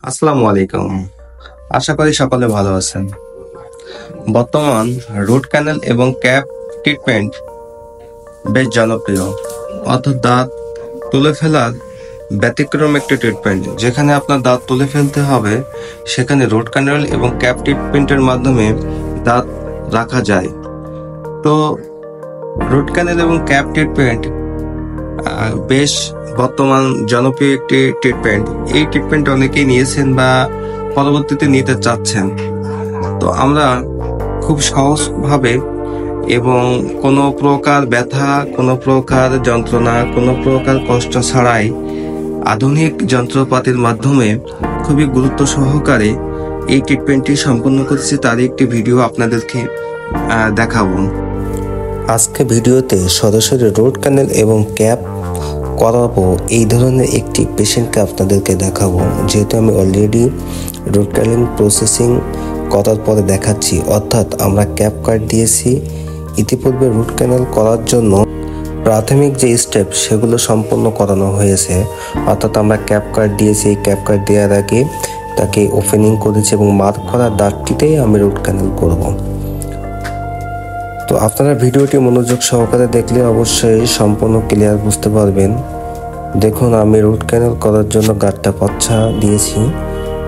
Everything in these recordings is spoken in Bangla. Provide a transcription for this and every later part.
আসসালামু আলাইকুম। আশা করি সকলে ভালো আছেন। বর্তমান রুট ক্যানেল এবং ক্যাপ ট্রিটমেন্ট বেশ জনপ্রিয়। অর্থাৎ দাঁত তুলে ফেলার ব্যতিক্রম একটি ট্রিটমেন্ট। যেখানে আপনার দাঁত তুলে ফেলতে হবে, সেখানে রুট ক্যানেল এবং ক্যাপ ট্রিটমেন্টের মাধ্যমে দাঁত রাখা যায়। তো রুট ক্যানেল এবং ক্যাপ ট্রিটমেন্ট বেশ বর্তমান জনপ্রিয় একটি ট্রিটমেন্ট। এই ট্রিটমেন্ট অনেকেই নিয়েছেন বা পরবর্তীতে নিতে চাচ্ছেন। তো আমরা খুব সহজভাবে এবং কোনো প্রকার ব্যথা, কোনো প্রকার যন্ত্রণা, কোনো প্রকার কষ্ট ছাড়াই আধুনিক যন্ত্রপাতির মাধ্যমে খুবই গুরুত্ব সহকারে এই ট্রিটমেন্টটি সম্পন্ন করেছি। তারই একটি ভিডিও আপনাদেরকে দেখাবো। আজকে ভিডিওতে সরাসরি রুট ক্যানেল এবং ক্যাপ করাবো এই ধরনের একটি পেশেন্টকে আপনাদেরকে দেখাবো। যেহেতু আমি অলরেডি রুট ক্যানেল প্রসেসিং করার পরে দেখাচ্ছি, অর্থাৎ আমরা ক্যাপ কাট দিয়েছি। ইতিপূর্বে রুট ক্যানেল করার জন্য প্রাথমিক যে স্টেপ সেগুলো সম্পন্ন করানো হয়েছে, অর্থাৎ আমরা ক্যাপ কাট দিয়েছি। এই ক্যাপ কাট দেওয়ার আগে তাকে ওপেনিং করেছি এবং মার্ক করা দাগটিতেই আমি রুট ক্যানেল করব। তো আপনারা ভিডিওটি মনোযোগ সহকারে দেখলে অবশ্যই সম্পূর্ণ ক্লিয়ার বুঝতে পারবেন। দেখুন, আমি রুট ক্যানেল করার জন্য গাঁটটা পচ্ছা দিয়েছি,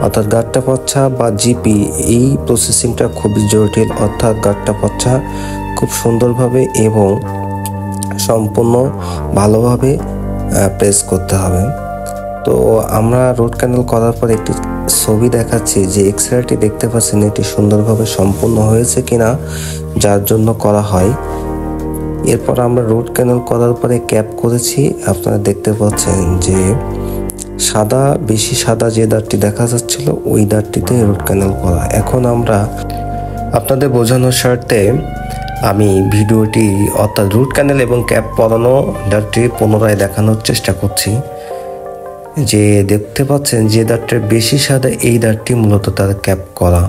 অর্থাৎ গাঁটটা পচ্ছা বা জিপি। এই প্রসেসিংটা খুবই জটিল, অর্থাৎ গাঁটটা পচ্ছা খুব সুন্দরভাবে এবং সম্পূর্ণ ভালোভাবে প্রেস করতে হবে। তো আমরা রুট ক্যানেল করার পর একটি ছবি দেখাচ্ছি, যে এক্সরেটি দেখতে পাচ্ছেন এটি সুন্দরভাবে সম্পূর্ণ হয়েছে কিনা, যার জন্য করা হয়। এরপর আমরা রুট ক্যানেল করার পরে ক্যাপ করেছি। আপনারা দেখতে পাচ্ছেন যে সাদা, বেশি সাদা যে দাঁতটি দেখা যাচ্ছিল ওই দাঁতটিতে রুট ক্যানেল করা। এখন আমরা আপনাদের বোঝানোর স্বার্থে আমি ভিডিওটি, অর্থাৎ রুট ক্যানেল এবং ক্যাপ পরানো দাঁতটি পুনরায় দেখানোর চেষ্টা করছি। যে দেখতে পাচ্ছেন যে দাঁতটা বেশি সাদা, এই দাঁতটি মূলত তার ক্যাপ করা।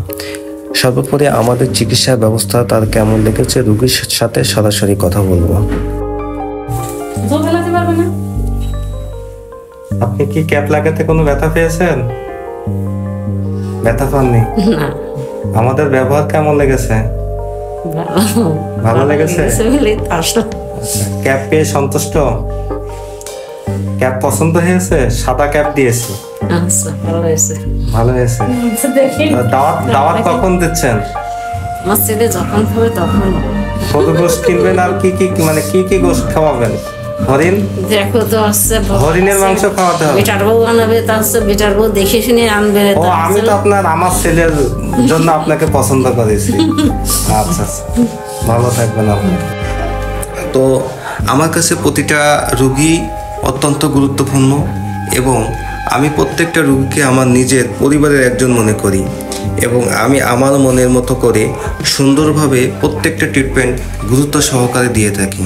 সর্বোপরি আমাদের চিকিৎসা ব্যবস্থা তার কেমন লেগেছে রোগীর সাথে সরাসরি কথা বলবো। আপনি কি ক্যাপ লাগাতে কোনো ব্যথা পেয়েছেন? ব্যথা পাননি? আমাদের ব্যবহার কেমন লেগেছে? ভালো লেগেছে। ক্যাপ পেয়ে সন্তুষ্ট? ক্যাপ পছন্দ হয়েছে? সাদা ক্যাপ দিয়েছি। ভালো হয়েছে। দাওয়াত কখন দিচ্ছেন? মসজিদে যখন খাবে তখন। কত গোশত কিনবেন আর কি কি গোশত খাওয়াবেন? হরিণ? দেখো তো আসছে হরিণের মাংস খাওয়াতে হবে। বেটার বউ আনবে, তা হচ্ছে বেটার বউ দেখে শুনে আনবে। ও, আমি তো আমার ছেলের জন্য আপনাকে পছন্দ করেছি। আচ্ছা, ভালো থাকবেন আপনি। তো আমার কাছে প্রতিটা রোগী অত্যন্ত গুরুত্বপূর্ণ এবং আমি প্রত্যেকটা রোগীকে আমার নিজের পরিবারের একজন মনে করি এবং আমি আমার মনের মতো করে সুন্দরভাবে প্রত্যেকটা ট্রিটমেন্ট গুরুত্ব সহকারে দিয়ে থাকি।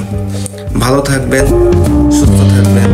ভালো থাকবেন, সুস্থ থাকবেন।